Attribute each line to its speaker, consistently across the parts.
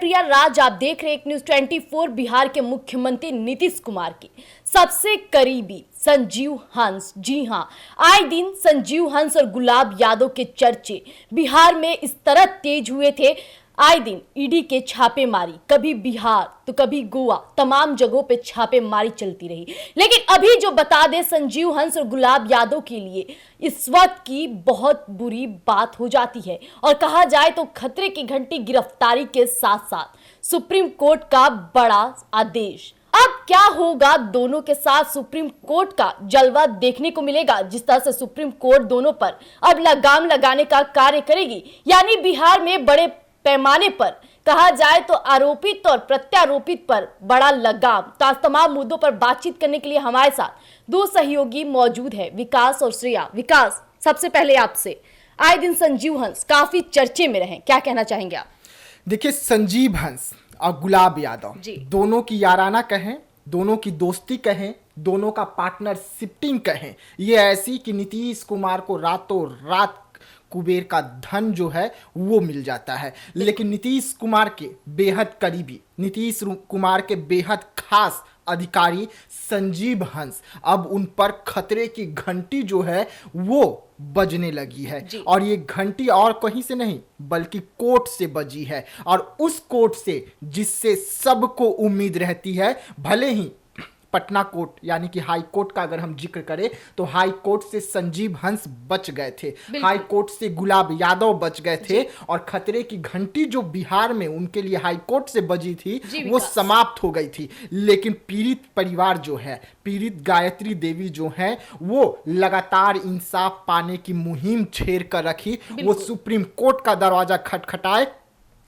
Speaker 1: प्रिया राज, आप देख रहे हैं एक न्यूज 24। बिहार के मुख्यमंत्री नीतीश कुमार की सबसे करीबी संजीव हंस, जी हां, आए दिन संजीव हंस और गुलाब यादव के चर्चे बिहार में इस तरह तेज हुए थे। आए दिन ईडी के छापेमारी, कभी बिहार तो कभी गोवा, तमाम जगहों पे छापेमारी चलती रही। लेकिन अभी जो बता दे, संजीव हंस और गुलाब यादव के लिए इस वक्त की बहुत बुरी बात हो जाती है। और कहा जाए तो खतरे की घंटी गिरफ्तारी के साथ साथ सुप्रीम कोर्ट का बड़ा आदेश। अब क्या होगा दोनों के साथ? सुप्रीम कोर्ट का जलवा देखने को मिलेगा। जिस तरह से सुप्रीम कोर्ट दोनों पर अब लगाम लगाने का कार्य करेगी, यानी बिहार में बड़े पैमाने पर कहा जाए तो आरोपित और प्रत्यारोपित पर बड़ा लगाम। तो आज तमाम मुद्दों पर बातचीत करने के लिए हमारे साथ दो सहयोगी मौजूद है, विकास और श्रेया। विकास, सबसे पहले आपसे, आए दिन संजीव हंस काफी चर्चे में रहे, क्या कहना चाहेंगे आप?
Speaker 2: देखिए, संजीव हंस और गुलाब यादव दोनों की याराना कहें, दोनों की दोस्ती कहें, दोनों का पार्टनरशिपिंग कहें, ये ऐसी कि नीतीश कुमार को रातों रात कुबेर का धन जो है वो मिल जाता है। लेकिन नीतीश कुमार के बेहद करीबी, नीतीश कुमार के बेहद खास अधिकारी संजीव हंस, अब उन पर खतरे की घंटी जो है वो बजने लगी है। और ये घंटी और कहीं से नहीं बल्कि कोर्ट से बजी है, और उस कोर्ट से जिससे सबको उम्मीद रहती है। भले ही पटना कोर्ट यानी कि हाई कोर्ट का अगर हम जिक्र करें तो हाई कोर्ट से संजीव हंस बच गए थे, हाई कोर्ट से गुलाब यादव बच गए थे, और खतरे की घंटी जो बिहार में उनके लिए हाई कोर्ट से बजी थी वो समाप्त हो गई थी। लेकिन पीड़ित परिवार जो है, पीड़ित गायत्री देवी जो है, वो लगातार इंसाफ पाने की मुहिम छेड़ कर रखी। वो सुप्रीम कोर्ट का दरवाजा खटखटाए,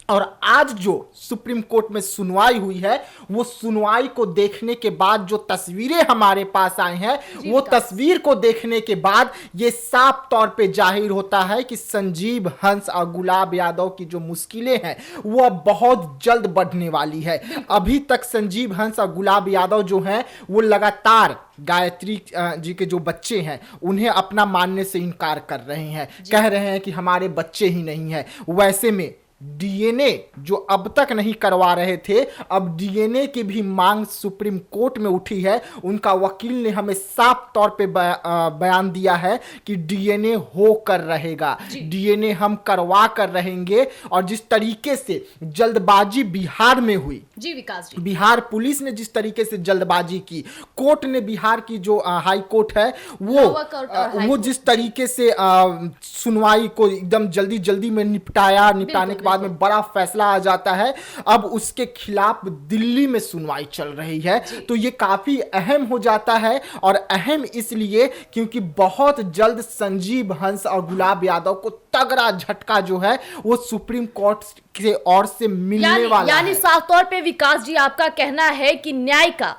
Speaker 2: और आज जो सुप्रीम कोर्ट में सुनवाई हुई है, वो सुनवाई को देखने के बाद जो तस्वीरें हमारे पास आई हैं, वो तस्वीर को देखने के बाद ये साफ तौर पे जाहिर होता है कि संजीव हंस और गुलाब यादव की जो मुश्किलें हैं वो अब बहुत जल्द बढ़ने वाली है। अभी तक संजीव हंस और गुलाब यादव जो हैं वो लगातार गायत्री जी के जो बच्चे हैं उन्हें अपना मानने से इनकार कर रहे हैं, कह रहे हैं कि हमारे बच्चे ही नहीं है। वैसे में डीएनए जो अब तक नहीं करवा रहे थे, अब डीएनए की भी मांग सुप्रीम कोर्ट में उठी है। उनका वकील ने हमें साफ तौर पे बयान दिया है कि डीएनए हो कर रहेगा, डीएनए हम करवा कर रहेंगे। और जिस तरीके से जल्दबाजी बिहार में हुई,
Speaker 1: जी विकास जी,
Speaker 2: बिहार पुलिस ने जिस तरीके से जल्दबाजी की, कोर्ट ने, बिहार की जो हाई कोर्ट है वो जिस तरीके से सुनवाई को एकदम जल्दी जल्दी में निपटाने के बाद में बड़ा फैसला आ जाता है। अब उसके खिलाफ दिल्ली में सुनवाई चल रही है, तो ये काफी अहम हो जाता है। और अहम इसलिए क्योंकि बहुत जल्द संजीव हंस और गुलाब यादव को तगड़ा झटका जो है वो सुप्रीम कोर्ट के ओर से मिलने वाला है।
Speaker 1: यानी साफ तौर पे विकास जी, आपका कहना है कि न्याय का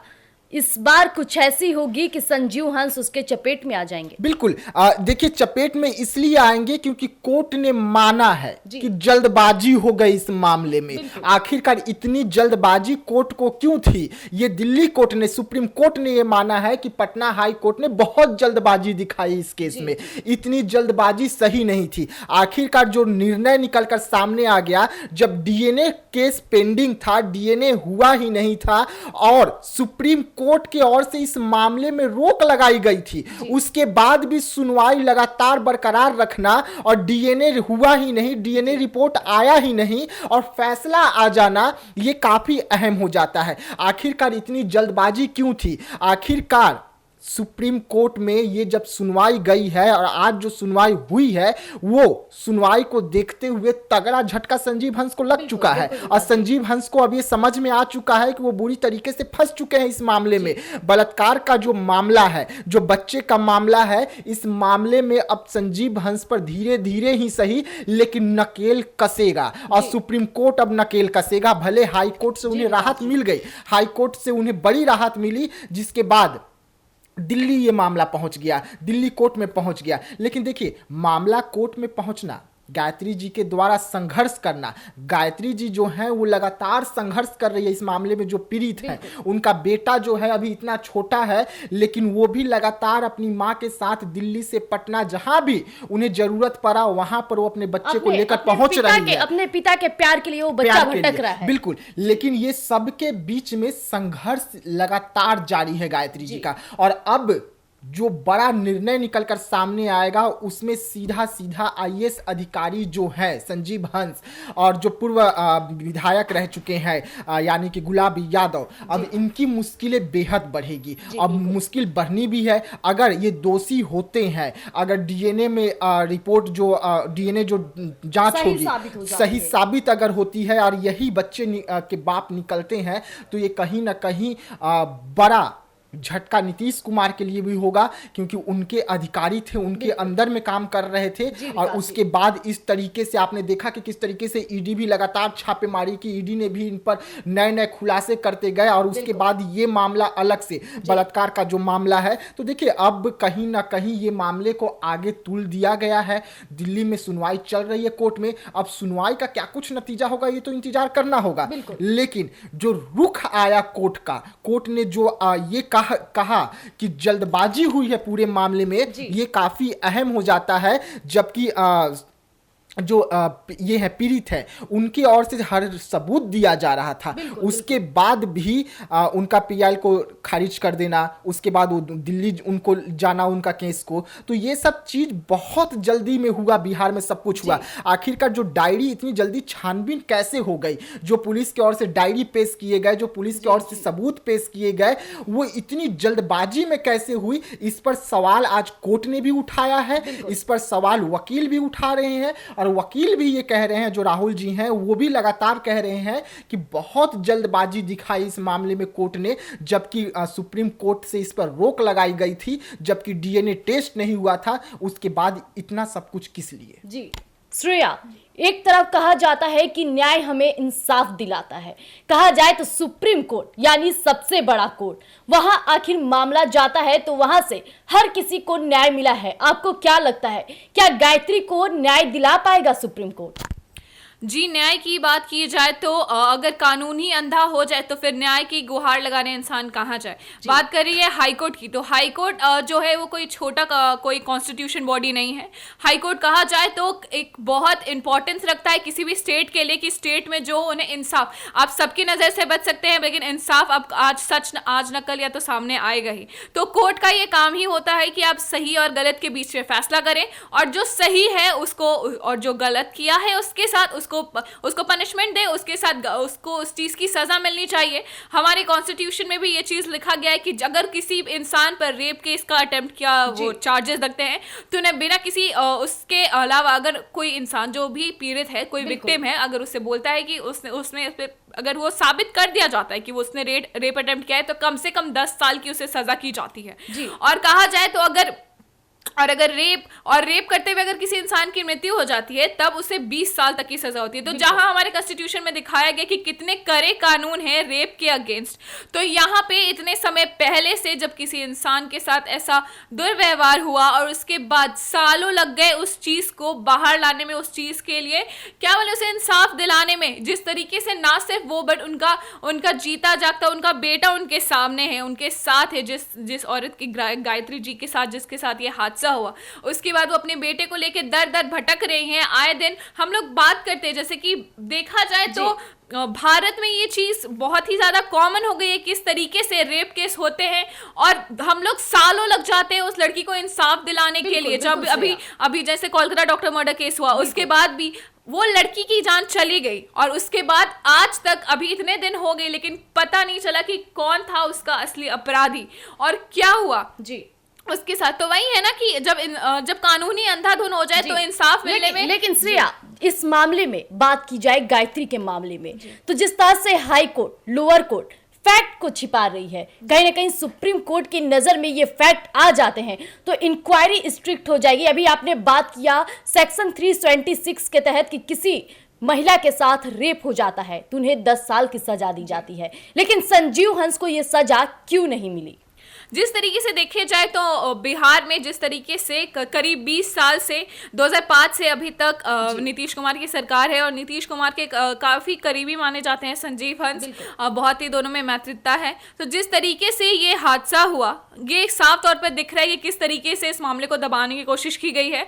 Speaker 1: इस बार कुछ ऐसी होगी कि संजीव हंस उसके चपेट में आ जाएंगे।
Speaker 2: बिल्कुल, देखिए, चपेट में इसलिए आएंगे क्योंकि कोर्ट ने माना है कि जल्दबाजी हो गई इस मामले में। आखिरकार इतनी जल्दबाजी कोर्ट को क्यों थी? ये दिल्ली कोर्ट ने, सुप्रीम कोर्ट ने ये माना है कि पटना हाई कोर्ट ने बहुत जल्दबाजी दिखाई इस केस में। इतनी जल्दबाजी सही नहीं थी। आखिरकार जो निर्णय निकलकर सामने आ गया, जब डीएनए केस पेंडिंग था, डीएनए हुआ ही नहीं था, और सुप्रीम कोर्ट की ओर से इस मामले में रोक लगाई गई थी, उसके बाद भी सुनवाई लगातार बरकरार रखना, और डीएनए हुआ ही नहीं, डीएनए रिपोर्ट आया ही नहीं, और फैसला आ जाना, ये काफी अहम हो जाता है। आखिरकार इतनी जल्दबाजी क्यों थी? आखिरकार सुप्रीम कोर्ट में ये जब सुनवाई गई है, और आज जो सुनवाई हुई है, वो सुनवाई को देखते हुए तगड़ा झटका संजीव हंस को लग चुका है। और संजीव हंस को अब ये समझ में आ चुका है कि वो बुरी तरीके से फंस चुके हैं इस मामले में। बलात्कार का जो मामला है, जो बच्चे का मामला है, इस मामले में अब संजीव हंस पर धीरे धीरे ही सही लेकिन नकेल कसेगा, और सुप्रीम कोर्ट अब नकेल कसेगा। भले हाई कोर्ट से उन्हें राहत मिल गई, हाई कोर्ट से उन्हें बड़ी राहत मिली, जिसके बाद दिल्ली ये मामला पहुंच गया, दिल्ली कोर्ट में पहुंच गया। लेकिन देखिए, मामला कोर्ट में पहुंचना गायत्री जी के द्वारा संघर्ष करना। गायत्री जी जो है वो लगातार संघर्ष कर रही है इस मामले में, जो पीड़ित है उनका बेटा जो है अभी इतना छोटा है, लेकिन वो भी लगातार अपनी माँ के साथ दिल्ली से पटना जहां भी उन्हें जरूरत पड़ा वहां पर वो अपने बच्चे को लेकर पहुंच रही है।
Speaker 1: अपने पिता के प्यार के लिए वो बच्चा भटक रहा है।
Speaker 2: बिल्कुल, लेकिन ये सबके बीच में संघर्ष लगातार जारी है गायत्री जी का। और अब जो बड़ा निर्णय निकलकर सामने आएगा उसमें सीधा सीधा आईएएस अधिकारी जो है संजीव हंस और जो पूर्व विधायक रह चुके हैं यानी कि गुलाब यादव, अब इनकी मुश्किलें बेहद बढ़ेगी। अब मुश्किल बढ़नी भी है अगर ये दोषी होते हैं, अगर डीएनए में रिपोर्ट जो डीएनए जो जांच होगी सही साबित अगर होती है और यही बच्चे के बाप निकलते हैं, तो ये कहीं ना कहीं बड़ा झटका नीतीश कुमार के लिए भी होगा, क्योंकि उनके अधिकारी थे, उनके अंदर में काम कर रहे थे। और उसके बाद इस तरीके से आपने देखा कि किस तरीके से ईडी भी लगातार छापेमारी की, ईडी ने भी इन पर नए नए खुलासे करते गए और उसके बाद ये मामला अलग से बलात्कार का जो मामला है, तो देखिए अब कहीं ना कहीं ये मामले को आगे तुल दिया गया है। दिल्ली में सुनवाई चल रही है कोर्ट में, अब सुनवाई का क्या कुछ नतीजा होगा ये तो इंतजार करना होगा। लेकिन जो रुख आया कोर्ट का, कोर्ट ने जो ये कहा कि जल्दबाजी हुई है पूरे मामले में, ये काफी अहम हो जाता है। जबकि जो ये है पीड़ित है उनकी ओर से हर सबूत दिया जा रहा था, उसके बाद भी उनका पीआई को खारिज कर देना, उसके बाद वो दिल्ली उनको जाना उनका केस को, तो ये सब चीज बहुत जल्दी में हुआ। बिहार में सब कुछ हुआ। आखिरकार जो डायरी इतनी जल्दी छानबीन कैसे हो गई, जो पुलिस की ओर से डायरी पेश किए गए, जो पुलिस की ओर से सबूत पेश किए गए, वो इतनी जल्दबाजी में कैसे हुई, इस पर सवाल आज कोर्ट ने भी उठाया है, इस पर सवाल वकील भी उठा रहे हैं। और वकील भी ये कह रहे हैं, जो राहुल जी हैं वो भी लगातार कह रहे हैं कि बहुत जल्दबाजी दिखाई इस मामले में कोर्ट ने, जबकि सुप्रीम कोर्ट से इस पर रोक लगाई गई थी, जबकि डीएनए टेस्ट नहीं हुआ था। उसके बाद इतना सब कुछ किस लिए?
Speaker 1: जी श्रेया, एक तरफ कहा जाता है कि न्याय हमें इंसाफ दिलाता है, कहा जाए तो सुप्रीम कोर्ट यानी सबसे बड़ा कोर्ट, वहां आखिर मामला जाता है तो वहां से हर किसी को न्याय मिला है। आपको क्या लगता है, क्या गायत्री को न्याय दिला पाएगा सुप्रीम कोर्ट?
Speaker 3: जी, न्याय की बात की जाए तो अगर कानून ही अंधा हो जाए तो फिर न्याय की गुहार लगाने इंसान कहाँ जाए। बात कर रही है हाईकोर्ट की, तो हाईकोर्ट जो है वो कोई छोटा कोई कॉन्स्टिट्यूशन बॉडी नहीं है। हाईकोर्ट कहा जाए तो एक बहुत इंपॉर्टेंस रखता है किसी भी स्टेट के लिए कि स्टेट में जो उन्हें इंसाफ, आप सबकी नज़र से बच सकते हैं लेकिन इंसाफ अब आज सच आज नकल या तो सामने आएगा ही। तो कोर्ट का ये काम ही होता है कि आप सही और गलत के बीच में फैसला करें और जो सही है उसको, और जो गलत किया है उसके साथ उसको पनिशमेंट दे, उसके साथ उसको उस चीज की सजा मिलनी चाहिए। हमारे कॉन्स्टिट्यूशन में भी ये चीज लिखा गया है कि अगर किसी इंसान पर रेप केस का अटेम्प्ट किया वो चार्जेस लगते हैं तो उन्हें बिना किसी उसके अलावा, अगर कोई इंसान जो भी पीड़ित है, कोई विक्टिम है, अगर उससे बोलता है कि उसने अगर वो साबित कर दिया जाता है कि वो उसने रेप अटेम्प्ट किया है तो कम से कम 10 साल की उसे सजा की जाती है। और कहा जाए तो अगर रेप करते हुए अगर किसी इंसान की मृत्यु हो जाती है तब उसे 20 साल तक की सजा होती है। तो जहां हमारे कॉन्स्टिट्यूशन में दिखाया गया कि कितने कड़े कानून हैं रेप के अगेंस्ट, तो यहाँ पे इतने समय पहले से जब किसी इंसान के साथ ऐसा दुर्व्यवहार हुआ और उसके बाद सालों लग गए उस चीज को बाहर लाने में, उस चीज के लिए क्या बोले उसे इंसाफ दिलाने में, जिस तरीके से ना सिर्फ वो बट उनका जीता जागता उनका बेटा उनके सामने है, उनके साथ है, जिस औरत की गायत्री जी के साथ जिसके साथ ये हादसा हुआ, उसके बाद वो अपने बेटे को लेकर दर दर भटक रहे हैं। आए दिन हम लोग बात करते हैं, जैसे कि देखा जाए तो भारत में ये चीज बहुत ही ज्यादा कॉमन हो गई है किस तरीके से रेप केस होते हैं और हम लोग सालों लग जाते हैं उस लड़की को इंसाफ दिलाने के लिए। जब अभी जैसे कोलकाता डॉक्टर मर्डर केस हुआ, उसके बाद भी वो लड़की की जान चली गई और उसके बाद आज तक अभी इतने दिन हो गए लेकिन पता नहीं चला कि कौन था उसका असली अपराधी और क्या हुआ जी उसके साथ। तो वही है ना कि जब कानूनी अंधाधुन हो जाए तो इंसाफ मिलने में।
Speaker 1: लेकिन श्रेया, इस मामले में बात की जाए गायत्री के मामले में, तो जिस तरह से high court, lower court fact को छिपा रही है, कहीं ना कहीं सुप्रीम कोर्ट की नजर में ये फैक्ट आ जाते हैं तो इंक्वायरी स्ट्रिक्ट हो जाएगी। अभी आपने बात किया सेक्शन 326 के तहत कि किसी महिला के साथ रेप हो जाता है तो उन्हें 10 साल की सजा दी जाती है, लेकिन संजीव हंस को यह सजा क्यों नहीं मिली?
Speaker 3: जिस तरीके से देखे जाए तो बिहार में जिस तरीके से करीब 20 साल से 2005 से अभी तक नीतीश कुमार की सरकार है और नीतीश कुमार के काफी करीबी माने जाते हैं संजीव हंस, बहुत ही दोनों में मैत्रिता है। तो जिस तरीके से ये हादसा हुआ, ये साफ तौर पर दिख रहा है कि किस तरीके से इस मामले को दबाने की कोशिश की गई है,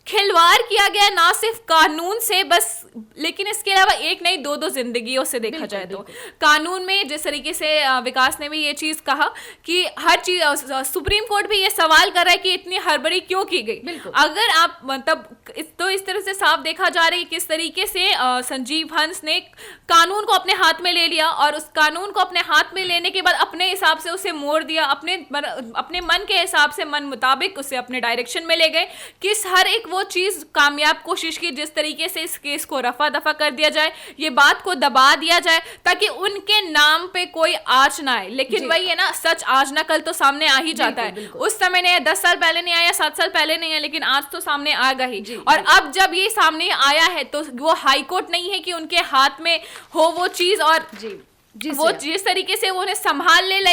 Speaker 3: खिलवाड़ किया गया ना सिर्फ कानून से बस, लेकिन इसके अलावा एक नहीं दो जिंदगियों से देखा जाए तो कानून में जिस तरीके से विकास ने भी ये चीज कहा कि हर चीज, सुप्रीम कोर्ट भी ये सवाल कर रहा है कि इतनी हड़बड़ी क्यों की गई। अगर आप मतलब तो इस तरह से साफ देखा जा रहा है कि किस तरीके से संजीव हंस ने कानून को अपने हाथ में ले लिया और उस कानून को अपने हाथ में लेने के बाद अपने हिसाब से उसे मोड़ दिया, अपने मन के हिसाब से, मन मुताबिक उसे अपने डायरेक्शन में ले गए। किस हर एक वो चीज कामयाब कोशिश की जिस तरीके से इस केस को रफा दफा कर दिया जाए, ये बात को दबा दिया जाए ताकि उनके नाम पे कोई आँच ना आए। लेकिन वही है ना, सच आज ना कल तो सामने आ ही जाता है। उस समय नहीं, 10 साल पहले नहीं आया, 7 साल पहले नहीं है, लेकिन आज तो सामने आएगा ही। और अब जब ये सामने आया है तो वो हाईकोर्ट नहीं है कि उनके हाथ में हो वो चीज, और वो जिस तरीके से वो उन्हें संभाल ले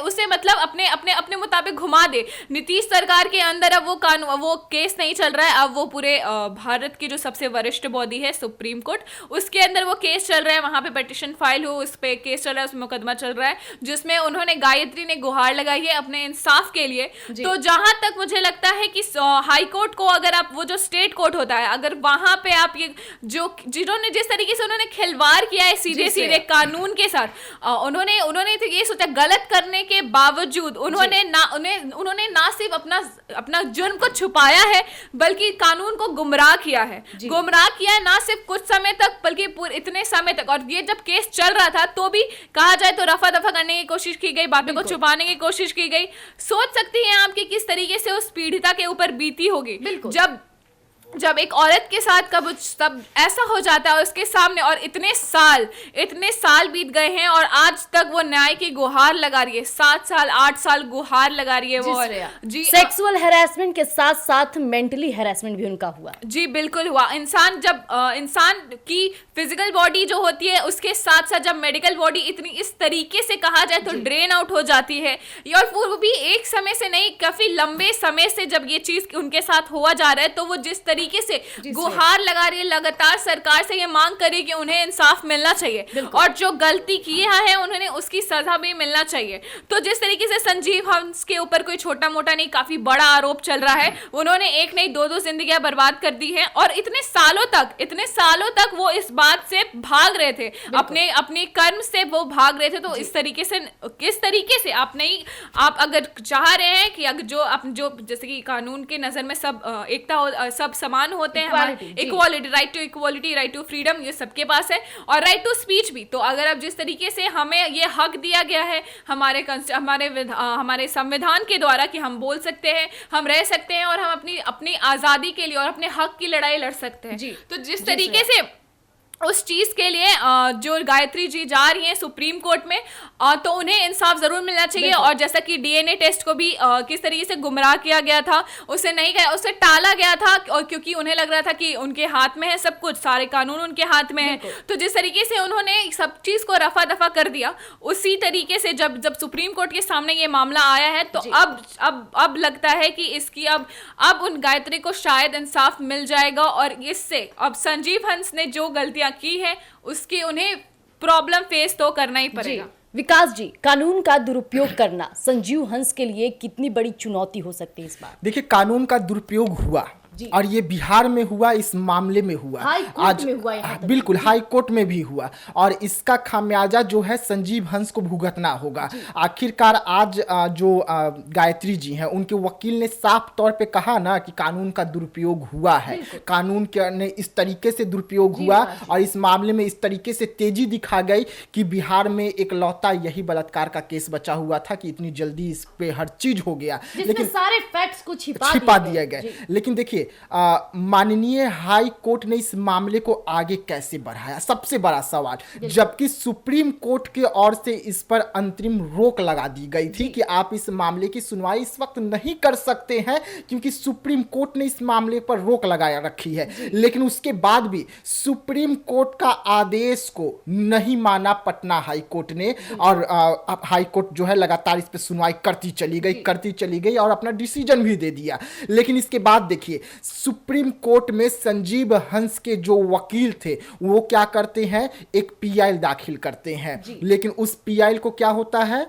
Speaker 3: उसे मतलब अपने मुताबिक घुमा दे। नीतीश सरकार के अंदर अब वो केस नहीं चल रहा है, अब वो पूरे भारत की जो सबसे वरिष्ठ बॉडी है सुप्रीम कोर्ट, उसके अंदर वो केस चल रहा है। वहां पे पिटीशन फाइल हो, उस पे केस चल रहा है, उसमें मुकदमा चल रहा है जिसमें उन्होंने, गायत्री ने गुहार लगाई है अपने इंसाफ के लिए। तो जहां तक मुझे लगता है कि हाई कोर्ट को, अगर आप वो जो स्टेट कोर्ट होता है, अगर वहां पे आप ये जिन्होंने जिस तरीके से उन्होंने खिलवाड़ किया है सीधे कानून के साथ, उन्होंने तो ये सोचा, गलत करने के बावजूद उन्होंने ना सिर्फ अपना जुर्म को छुपाया है बल्कि कानून को गुमराह किया है ना सिर्फ कुछ समय तक बल्कि इतने समय तक। और ये जब केस चल रहा था तो भी कहा जाए तो रफा दफा करने की कोशिश की गई, बातों को छुपाने की कोशिश की गई। सोच सकती हैं आप कि किस तरीके से उस पीड़िता के ऊपर बीती होगी जब एक औरत के साथ तब ऐसा हो जाता है उसके सामने, और इतने साल बीत गए हैं और आज तक वो न्याय की गुहार लगा रही है। 7 साल 8 साल गुहार लगा रही है वो।
Speaker 1: जी, सेक्सुअल हैरेसमेंट के साथ साथ मेंटली हैरेसमेंट भी उनका हुआ।
Speaker 3: जी बिल्कुल हुआ। इंसान की फिजिकल बॉडी जो होती है उसके साथ साथ जब मेडिकल बॉडी इतनी इस तरीके से कहा जाए तो ड्रेन आउट हो जाती है, और वो भी एक समय से नहीं, काफी लंबे समय से जब ये चीज उनके साथ हुआ जा रहा है, तो वो जिस तरीके से गुहार लगा रही है, लगातार सरकार से ये मांग करी कि उन्हें इंसाफ मिलना चाहिए और जो गलती किया है उन्होंने उसकी सजा भी मिलना चाहिए। तो जिस तरीके से संजीव हंस के ऊपर कोई छोटा मोटा नहीं, काफी बड़ा आरोप चल रहा है। उन्होंने एक नहीं दो जिंदगियां बर्बाद कर दी है और इतने सालों तक वो इस बात से भाग रहे थे, अपने कर्म से वो भाग रहे थे। तो इस तरीके से किस तरीके से आप अगर चाह रहे हैं कि अगर जो जैसे कि कानून के नजर में सब एकता हो, सब समान होते हैं, equality, right to equality, right to freedom, ये सबके पास है, और राइट टू स्पीच भी। तो अगर अब जिस तरीके से हमें ये हक दिया गया है हमारे संविधान के द्वारा कि हम बोल सकते हैं, हम रह सकते हैं और हम अपनी आजादी के लिए और अपने हक की लड़ाई लड़ सकते हैं। तो जिस तरीके से उस चीज के लिए जो गायत्री जी जा रही हैं सुप्रीम कोर्ट में, तो उन्हें इंसाफ जरूर मिलना चाहिए। और जैसा कि डीएनए टेस्ट को भी किस तरीके से गुमराह किया गया था, उसे नहीं गया, उसे टाला गया था, और क्योंकि उन्हें लग रहा था कि उनके हाथ में है सब कुछ, सारे कानून उनके हाथ में है। तो जिस तरीके से उन्होंने सब चीज को रफा दफा कर दिया, उसी तरीके से जब सुप्रीम कोर्ट के सामने ये मामला आया है, तो अब लगता है कि इसकी अब उन गायत्री को शायद इंसाफ मिल जाएगा। और इससे अब संजीव हंस ने जो गलतियां की है उसकी उन्हें प्रॉब्लम फेस तो करना ही पड़ेगा।
Speaker 1: विकास जी, कानून का दुरुपयोग करना संजीव हंस के लिए कितनी बड़ी चुनौती हो सकती है इस बार?
Speaker 2: देखिए, कानून का दुरुपयोग हुआ और ये बिहार में हुआ, इस मामले में हुआ,
Speaker 1: आज में हुआ,
Speaker 2: बिल्कुल हाई कोर्ट में भी हुआ, और इसका खामियाजा जो है संजीव हंस को भुगतना होगा। आखिरकार आज जो गायत्री जी हैं, उनके वकील ने साफ तौर पे कहा ना कि कानून का दुरुपयोग हुआ है, कानून के ने इस तरीके से दुरुपयोग हुआ और इस मामले में इस तरीके से तेजी दिखा गई कि बिहार में एक लौता यही बलात्कार का केस बचा हुआ था कि इतनी जल्दी इस पे हर चीज हो गया, लेकिन
Speaker 1: सारे फैक्ट्स को छिपा
Speaker 2: दिए गए। लेकिन देखिए, देखिए माननीय हाई कोर्ट ने इस मामले को आगे कैसे बढ़ाया, सबसे बड़ा सवाल, जबकि सुप्रीम कोर्ट की ओर से इस पर अंतरिम रोक लगा दी गई थी कि आप इस मामले की सुनवाई इस वक्त नहीं कर सकते हैं क्योंकि सुप्रीम कोर्ट ने इस मामले पर रोक लगाया रखी है। लेकिन उसके बाद भी सुप्रीम कोर्ट का आदेश को नहीं माना पटना हाई कोर्ट ने, और हाई कोर्ट जो है लगातार इस पर सुनवाई करती चली गई और अपना डिसीजन भी दे दिया। लेकिन इसके बाद देखिए सुप्रीम कोर्ट में संजीव हंस के जो वकील थे वो क्या करते हैं, एक पीआई दाखिल करते हैं, लेकिन उस पीआई को क्या होता है,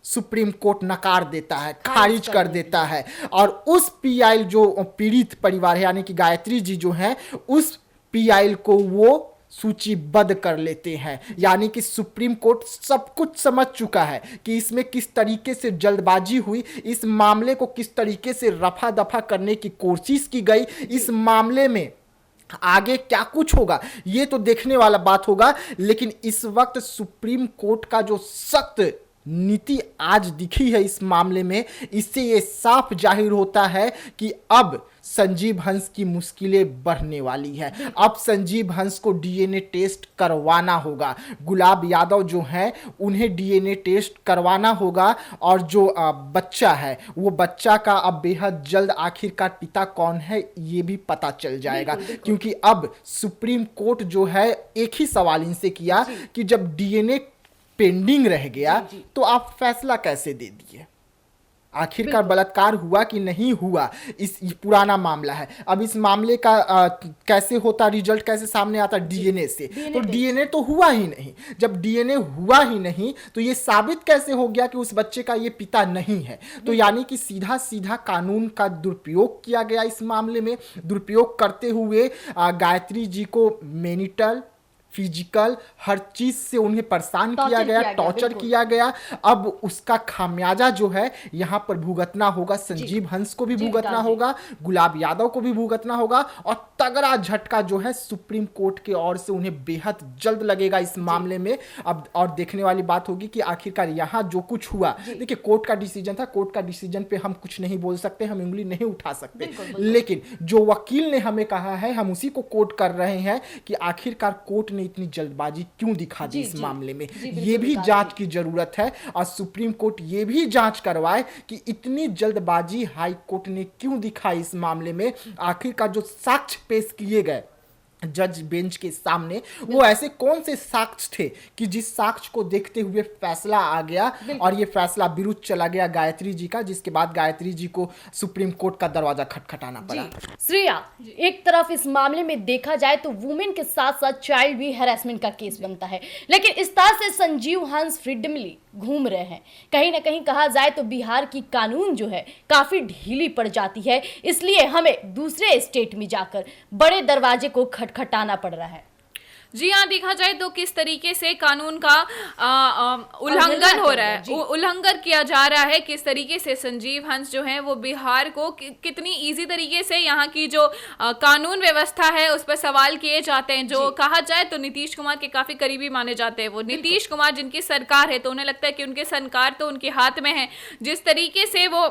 Speaker 2: सुप्रीम कोर्ट नकार देता है, खारिज कर देता है। और उस पीआई जो पीड़ित परिवार है यानी कि गायत्री जी जो हैं, उस पीआई को वो सूचीबद्ध कर लेते हैं। यानी कि सुप्रीम कोर्ट सब कुछ समझ चुका है कि इसमें किस तरीके से जल्दबाजी हुई, इस मामले को किस तरीके से रफा दफा करने की कोशिश की गई, इस मामले में आगे क्या कुछ होगा ये तो देखने वाला बात होगा। लेकिन इस वक्त सुप्रीम कोर्ट का जो सख्त नीति आज दिखी है इस मामले में, इससे ये साफ जाहिर होता है कि अब संजीव हंस की मुश्किलें बढ़ने वाली है। अब संजीव हंस को डीएनए टेस्ट करवाना होगा, गुलाब यादव जो हैं उन्हें डीएनए टेस्ट करवाना होगा, और जो बच्चा है वो बच्चा का अब बेहद जल्द आखिरकार पिता कौन है ये भी पता चल जाएगा। क्योंकि अब सुप्रीम कोर्ट जो है एक ही सवाल इनसे किया कि जब डीएनए पेंडिंग रह गया तो आप फैसला कैसे दे दिए, आखिरकार बलात्कार हुआ कि नहीं हुआ, ये पुराना मामला है। अब इस मामले का कैसे होता, रिजल्ट कैसे सामने आता, डीएनए से। तो डीएनए तो हुआ ही नहीं, जब डीएनए हुआ ही नहीं तो ये साबित कैसे हो गया कि उस बच्चे का ये पिता नहीं है। तो यानी कि सीधा सीधा कानून का दुरुपयोग किया गया इस मामले में। दुरुपयोग करते हुए गायत्री जी को मेंटल फिजिकल हर चीज से उन्हें परेशान किया गया, टॉर्चर किया गया। अब उसका खामियाजा जो है यहाँ पर भुगतना होगा, संजीव हंस को भी भुगतना होगा, गुलाब यादव को भी भुगतना होगा, और तगड़ा झटका जो है सुप्रीम कोर्ट की ओर से उन्हें बेहद जल्द लगेगा इस मामले में। अब और देखने वाली बात होगी कि आखिरकार यहाँ जो कुछ हुआ, देखिए कोर्ट का डिसीजन था, कोर्ट का डिसीजन पे हम कुछ नहीं बोल सकते, हम उंगली नहीं उठा सकते, लेकिन जो वकील ने हमें कहा है हम उसी को कोर्ट कर रहे हैं कि आखिरकार कोर्ट ने इतनी जल्दबाजी क्यों दिखा दी इस मामले में। ये भी जांच की जरूरत है और सुप्रीम कोर्ट ये भी जांच करवाए कि इतनी जल्दबाजी हाई कोर्ट ने क्यों दिखाई इस मामले में। आखिरकार जो साक्ष्य पेश किए गए जज बेंच के सामने वो ऐसे कौन से साक्ष्य थे कि जिस साक्ष्य को देखते हुए फैसला आ गया और ये फैसला विरुद्ध चला गया गायत्री जी का, जिसके बाद गायत्री जी को सुप्रीम कोर्ट का दरवाजा खटखटाना पड़ा।
Speaker 1: श्रेया, एक तरफ इस मामले में देखा जाए तो वुमेन के साथ साथ चाइल्ड भी हैरेसमेंट का केस बनता है, लेकिन इस तरह से संजीव हंस फ्रीडमली घूम रहे हैं। कहीं ना कहीं कहा जाए तो बिहार की कानून जो है काफी ढीली पड़ जाती है, इसलिए हमें दूसरे स्टेट में जाकर बड़े दरवाजे को खटखटाना पड़ रहा है।
Speaker 3: जी हाँ, देखा जाए तो किस तरीके से कानून का उल्लंघन हो रहा है, उल्लंघन किया जा रहा है, किस तरीके से संजीव हंस जो है वो बिहार को कितनी इजी तरीके से यहाँ की जो कानून व्यवस्था है उस पर सवाल किए जाते हैं। जो कहा जाए तो नीतीश कुमार के काफी करीबी माने जाते हैं वो। नीतीश कुमार जिनकी सरकार है तो उन्हें लगता है कि उनके सरकार तो उनके हाथ में है। जिस तरीके से वो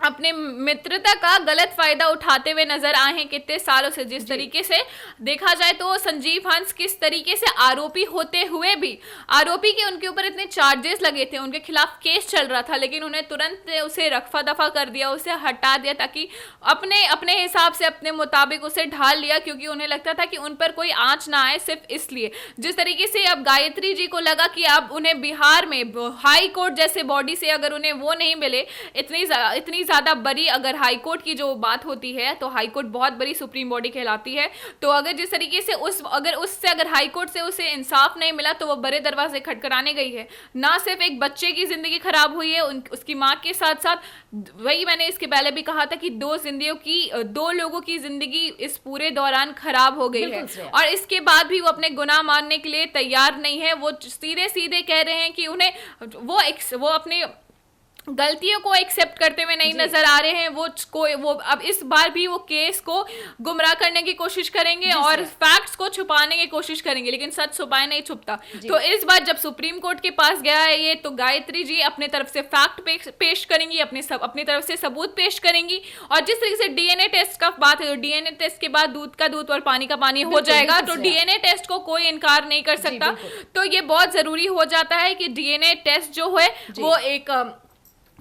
Speaker 3: अपने मित्रता का गलत फायदा उठाते हुए नजर आए हैं कितने सालों से, जिस तरीके से देखा जाए तो संजीव हंस किस तरीके से आरोपी होते हुए भी, आरोपी के उनके ऊपर इतने चार्जेस लगे थे, उनके खिलाफ केस चल रहा था, लेकिन उन्हें तुरंत उसे रफा दफा कर दिया, उसे हटा दिया ताकि अपने हिसाब से अपने मुताबिक उसे ढाल लिया, क्योंकि उन्हें लगता था कि उन पर कोई आंच ना आए, सिर्फ इसलिए। जिस तरीके से अब गायत्री जी को लगा कि अब उन्हें बिहार में हाई कोर्ट जैसे बॉडी से अगर उन्हें वो नहीं मिले, इतनी ज्यादा बड़ी अगर हाई कोर्ट की जो बात होती है तो हाई कोर्ट बहुत बड़ी सुप्रीम बॉडी कहलाती है, तो अगर जिस तरीके से अगर हाई कोर्ट से उसे इंसाफ नहीं मिला तो वो बड़े दरवाजे खटखटाने गई है। ना सिर्फ एक बच्चे की जिंदगी खराब हुई है, उसकी माँ के साथ साथ, वही मैंने इसके पहले भी कहा था कि दो लोगों की जिंदगी इस पूरे दौरान खराब हो गई है, और इसके बाद भी वो अपने गुनाह मानने के लिए तैयार नहीं है। वो सीधे सीधे कह रहे हैं कि उन्हें वो अपने गलतियों को एक्सेप्ट करते हुए नहीं नजर आ रहे हैं। वो अब इस बार भी वो केस को गुमराह करने की कोशिश करेंगे और फैक्ट्स को छुपाने की कोशिश करेंगे, लेकिन सच छुपाए नहीं छुपता। तो इस बार जब सुप्रीम कोर्ट के पास गया है ये, तो गायत्री जी अपने तरफ से फैक्ट पेश करेंगी, अपनी तरफ से सबूत पेश करेंगी। और जिस तरीके से डीएनए टेस्ट का बात है, डीएनए टेस्ट के बाद दूध का दूध और पानी का पानी हो जाएगा, तो डीएनए टेस्ट को कोई इनकार नहीं कर सकता। तो ये बहुत जरूरी हो जाता है कि डीएनए टेस्ट जो है वो एक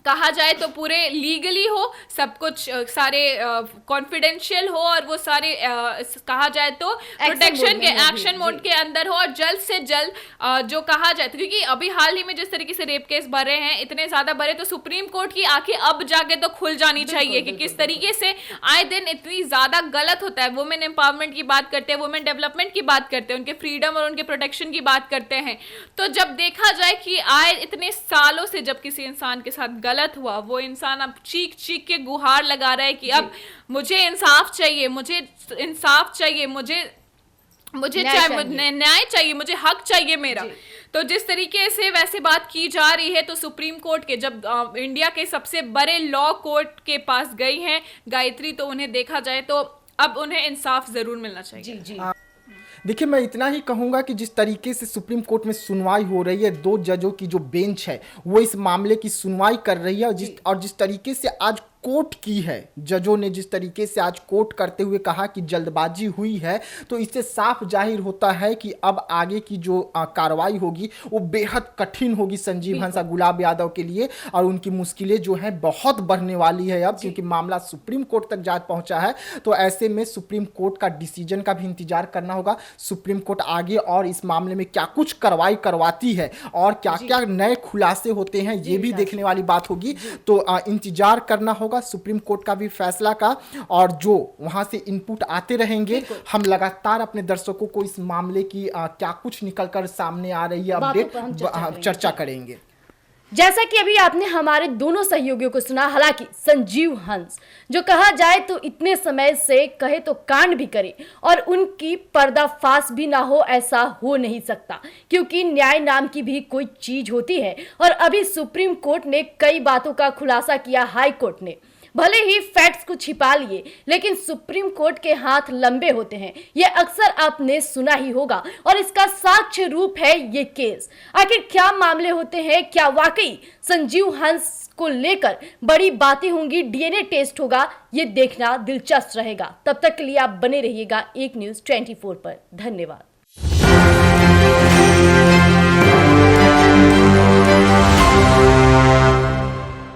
Speaker 3: कहा जाए तो पूरे लीगली हो, सब कुछ सारे कॉन्फिडेंशियल हो, और वो सारे कहा जाए तो प्रोटेक्शन के एक्शन मोड के अंदर हो, और जल्द से जल्द जो कहा जाए तो, क्योंकि अभी हाल ही में जिस तरीके से रेप केस भरे हैं, इतने ज्यादा भरे, तो सुप्रीम कोर्ट की आंखें अब जाके तो खुल जानी चाहिए कि किस तरीके से आए दिन इतनी ज्यादा गलत होता है। वुमेन एम्पावरमेंट की बात करते हैं, वुमेन डेवलपमेंट की बात करते हैं, उनके फ्रीडम और उनके प्रोटेक्शन की बात करते हैं। तो जब देखा जाए कि आए इतने सालों से जब किसी इंसान के साथ गलत हुआ, वो इंसान अब चीख चीख के गुहार लगा रहा है कि अब मुझे इंसाफ चाहिए, मुझे इंसाफ चाहिए, मुझे न्याय चाहिए, मुझे हक चाहिए मेरा। तो जिस तरीके से वैसे बात की जा रही है, तो सुप्रीम कोर्ट के जब इंडिया के सबसे बड़े लॉ कोर्ट के पास गई हैं गायत्री, तो उन्हें देखा जाए तो अब उन्हें इंसाफ जरूर मिलना चाहिए। जी।
Speaker 2: देखिए, मैं इतना ही कहूंगा कि जिस तरीके से सुप्रीम कोर्ट में सुनवाई हो रही है, 2 जजों की जो बेंच है वो इस मामले की सुनवाई कर रही है, और जिस तरीके से आज कोर्ट की है, जजों ने जिस तरीके से आज कोर्ट करते हुए कहा कि जल्दबाजी हुई है, तो इससे साफ जाहिर होता है कि अब आगे की जो कार्रवाई होगी वो बेहद कठिन होगी संजीव हंस और गुलाब यादव के लिए, और उनकी मुश्किलें जो हैं बहुत बढ़ने वाली है अब, क्योंकि मामला सुप्रीम कोर्ट तक जा पहुंचा है। तो ऐसे में सुप्रीम कोर्ट का डिसीजन का भी इंतजार करना होगा। सुप्रीम कोर्ट आगे और इस मामले में क्या कुछ कार्रवाई करवाती है और क्या क्या नए खुलासे होते हैं, ये भी देखने वाली बात होगी। तो इंतजार करना होगा सुप्रीम कोर्ट का भी फैसला का, और जो वहां से इनपुट आते रहेंगे, हम लगातार अपने दर्शकों को इस मामले की क्या कुछ निकलकर सामने आ रही है अपडेट चर्चा करेंगे।
Speaker 1: जैसा कि अभी आपने हमारे दोनों सहयोगियों को सुना, हालांकि संजीव हंस जो कहा जाए तो इतने समय से कहे तो कांड भी करे और उनकी पर्दाफाश भी ना हो, ऐसा हो नहीं सकता, क्योंकि न्याय नाम की भी कोई चीज होती है। और अभी सुप्रीम कोर्ट ने कई बातों का खुलासा किया, हाई कोर्ट ने भले ही फैक्ट्स को छिपा लिए, लेकिन सुप्रीम कोर्ट के हाथ लंबे होते हैं, यह अक्सर आपने सुना ही होगा, और इसका साक्ष्य रूप है ये केस। आखिर क्या मामले होते हैं, क्या वाकई संजीव हंस को लेकर बड़ी बातें होंगी, डीएनए टेस्ट होगा, ये देखना दिलचस्प रहेगा। तब तक के लिए आप बने रहिएगा एक न्यूज़ 24 पर। धन्यवाद।